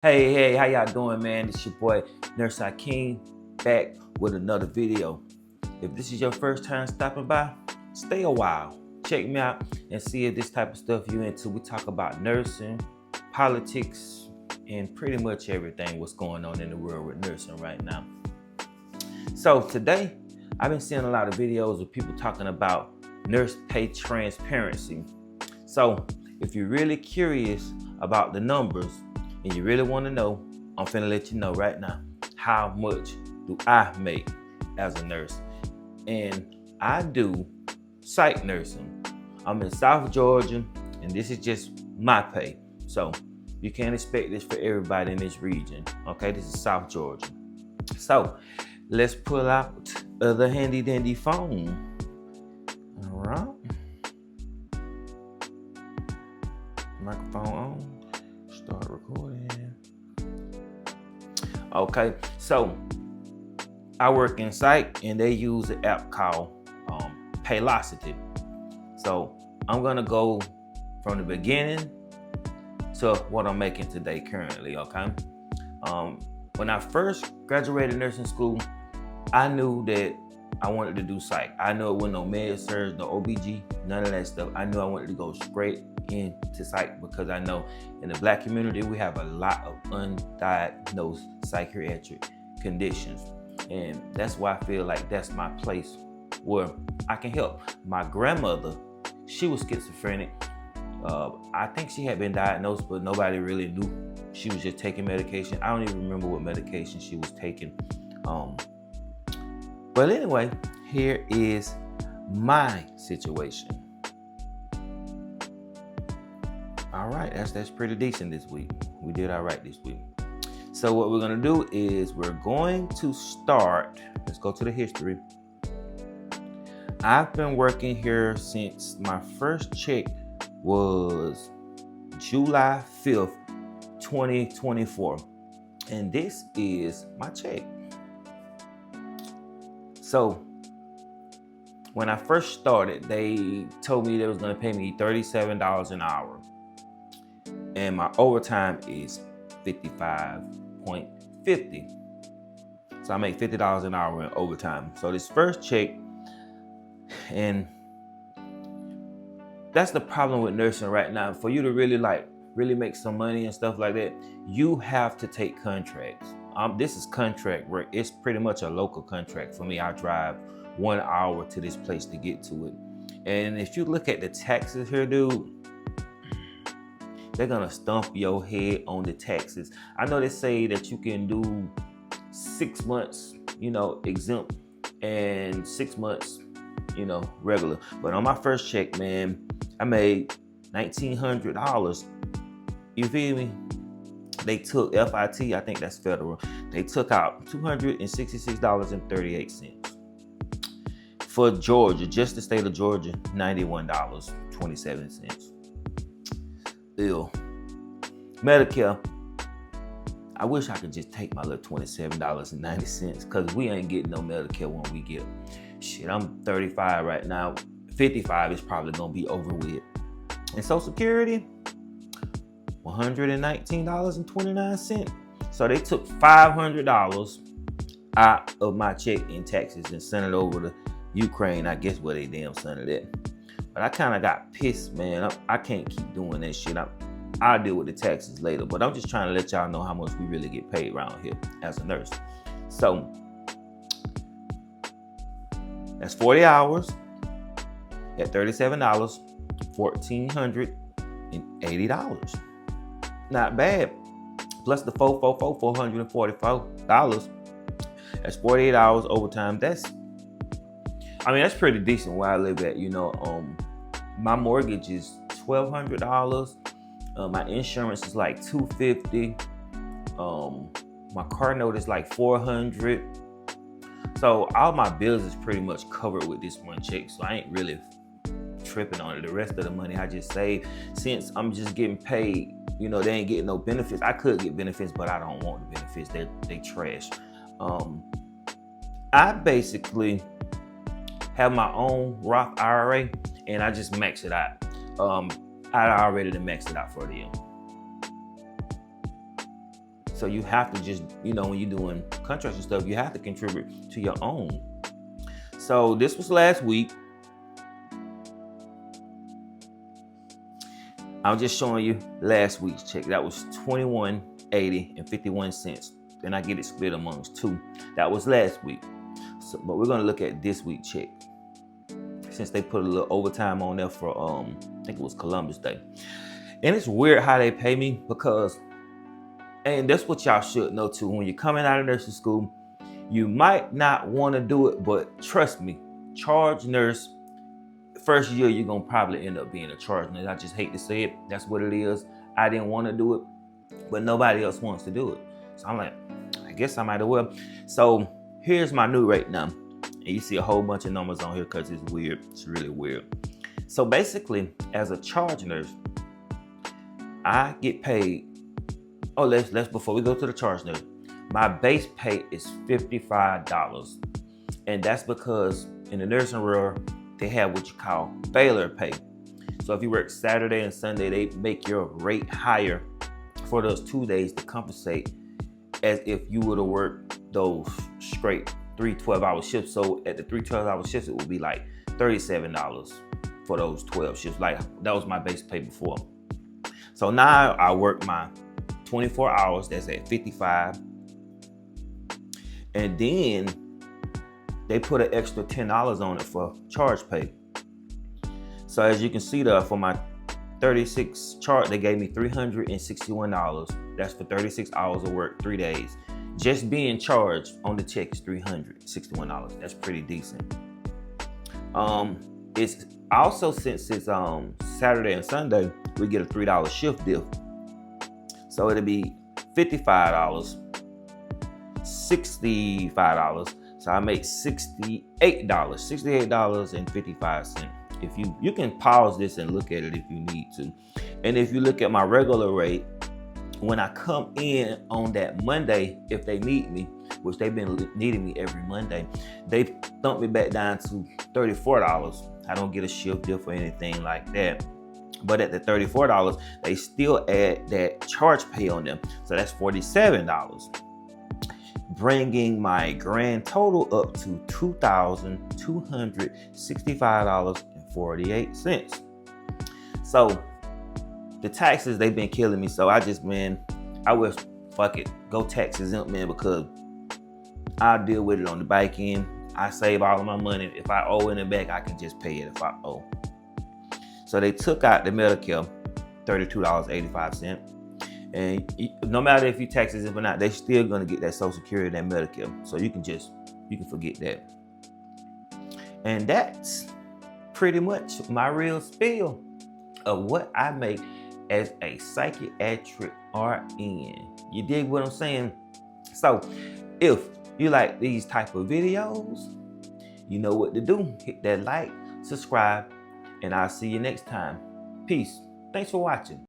Hey, how y'all doing, man? It's your boy, Nurse Akeem, back with another video. If this is your first time stopping by, stay a while. Check me out and see if this type of stuff you into. We talk about nursing, politics, and pretty much everything what's going on in the world with nursing right now. So today, I've been seeing a lot of videos of people talking about nurse pay transparency. So if you're really curious about the numbers, and you really want to know, I'm finna let you know right now, how much do I make as a nurse? And I do psych nursing. I'm in South Georgia, and this is just my pay. So you can't expect this for everybody in this region. Okay, this is South Georgia. So let's pull out the handy dandy phone. All right. Microphone on. Start recording. Okay, so I work in psych and they use an app called Paylocity. So I'm gonna go from the beginning to what I'm making today currently, okay? When I first graduated nursing school, I knew that I wanted to do psych. I knew it wasn't no med surg, no OBG, none of that stuff. I knew I wanted to go straight into psych because I know in the Black community we have a lot of undiagnosed psychiatric conditions, and that's why I feel like that's my place where I can help. My grandmother, she was schizophrenic. I think she had been diagnosed, but nobody really knew. She was just taking medication. I don't even remember what medication she was taking. But anyway, here is my situation. All right, that's pretty decent this week. We did all right this week. So what we're gonna do is we're going to start, let's go to the history. I've been working here since my first check was July 5th, 2024. And this is my check. So when I first started, they told me they was gonna pay me $37 an hour. And my overtime is $55.50. So I make $50 an hour in overtime. So this first check, and that's the problem with nursing right now. For you to really make some money and stuff like that, you have to take contracts. This is contract work. It's pretty much a local contract for me. I drive 1 hour to this place to get to it. And if you look at the taxes here, dude, they're gonna stump your head on the taxes. I know they say that you can do 6 months, exempt, and 6 months, regular. But on my first check, man, I made $1,900. You feel me? They took FIT, I think that's federal. They took out $266.38. For Georgia, just the state of Georgia, $91.27. Ew. Medicare, I wish I could just take my little $27.90 because we ain't getting no Medicare when we get. Shit, I'm 35 right now. 55 is probably gonna be over with. And Social Security, $119.29. So they took $500 out of my check in taxes and sent it over to Ukraine. I guess where they damn sent it at. But I kind of got pissed, man. I can't keep doing that shit. I'll deal with the taxes later. But I'm just trying to let y'all know how much we really get paid around here as a nurse. So that's 40 hours at $37, $1,480. Not bad. Plus the $444. That's 48 hours overtime. That's pretty decent where I live at. My mortgage is $1,200. My insurance is like $250. My car note is like $400. So all my bills is pretty much covered with this one check. So I ain't really tripping on it. The rest of the money I just save. Since I'm just getting paid, they ain't getting no benefits. I could get benefits, but I don't want the benefits. They trash. I basically have my own Roth IRA, and I just max it out. I already maxed it out for them. So you have to just, you know, when you're doing contracts and stuff, you have to contribute to your own. So this was last week. I'm just showing you last week's check. That was $21.80 and 51 cents. Then I get it split amongst two. That was last week. So, but we're gonna look at this week's check, since they put a little overtime on there for I think it was Columbus Day. And it's weird how they pay me, because, and that's what y'all should know too, when you're coming out of nursing school, you might not want to do it, but trust me, charge nurse, first year you're gonna probably end up being a charge nurse. I just hate to say it, that's what it is. I didn't want to do it, but nobody else wants to do it. So I'm like, I guess I might as well. So here's my new rate now. And you see a whole bunch of numbers on here because it's weird. It's really weird. So basically, as a charge nurse, I get paid. Oh, let's before we go to the charge nurse, my base pay is $55. And that's because in the nursing world, they have what you call failure pay. So if you work Saturday and Sunday, they make your rate higher for those 2 days to compensate, as if you would have worked those straight 3 12-hour shifts. So at the 3 12-hour shifts, it would be like $37 for those 12 shifts. Like, that was my base pay before. So now I work my 24 hours, that's at 55. And then they put an extra $10 on it for charge pay. So as you can see there, for my 36 chart, they gave me $361. That's for 36 hours of work, 3 days. Just being charged on the check is $361. That's pretty decent. It's also, since it's Saturday and Sunday, we get a $3 shift diff. So it'll be $55, $65. So I make $68.55. If you can pause this and look at it if you need to. And if you look at my regular rate, when I come in on that Monday, if they need me, which they've been needing me every Monday, they thump me back down to $34. I don't get a shift diff or anything like that. But at the $34, they still add that charge pay on them. So that's $47. Bringing my grand total up to $2,265.48. So the taxes, they've been killing me. So I just, man, I wish, fuck it, go tax exempt, man, because I'll deal with it on the back end. I save all of my money. If I owe it back, I can just pay it if I owe. So they took out the Medicare, $32.85. And no matter if you tax exempt or not, they still gonna get that Social Security and that Medicare. So you can forget that. And that's pretty much my real spiel of what I make as a psychiatric RN. You dig what I'm saying? So if you like these type of videos, you know what to do. Hit that like, subscribe, and I'll see you next time. Peace. Thanks for watching.